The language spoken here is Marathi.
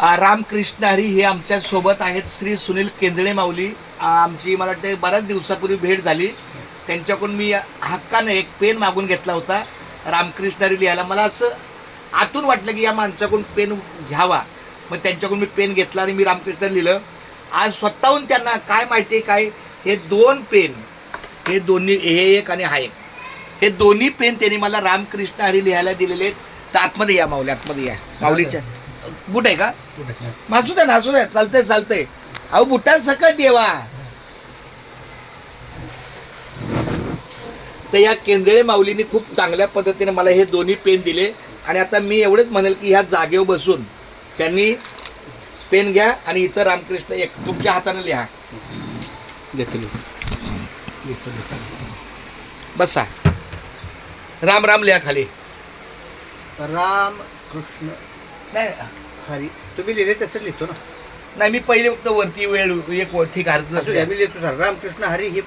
रामकृष्ण हरी हे आमच्या सोबत आहेत. श्री सुनील केंद्रे माऊली. आमची मला वाटते बऱ्याच दिवसापूर्वी भेट झाली. त्यांच्याकडून मी हक्काने एक पेन मागून घेतला होता रामकृष्ण हरी लिहायला. मला असं आतून वाटलं की या माणसाकडून पेन घ्यावा. मग त्यांच्याकडून मी पेन घेतला आणि मी रामकृष्ण लिहिलं. आज स्वतःहून त्यांना काय माहिती आहे काय, हे दोन पेन, हे दोन्ही, हे एक आणि हा एक, हे दोन्ही पेन त्यांनी मला रामकृष्ण हरी लिहायला दिलेले आहेत. तर आतमध्ये या माऊली, आतमध्ये या. माऊलीच्या बुट आहे का? असू द्या ना, असू द्या, चालतंय चालतंय. अहो बुटात सकट येवा. तर या केंद्रे माऊलींनी खूप चांगल्या पद्धतीने मला हे दोन्ही पेन दिले. आणि आता मी एवढंच म्हणेल की ह्या जागेवर बसून त्यांनी पेन घ्या आणि इथं रामकृष्ण एक तुमच्या हाताने लिहा. बसा. राम राम लिहा खाली. राम कृष्ण नाही हरी तुम्ही लिहिले तसं लिहितो ना. नाही, मी पहिले फक्त वरती वेळ एक ठीक आहे. असू द्या, मी लिहितो सर रामकृष्ण हरी हे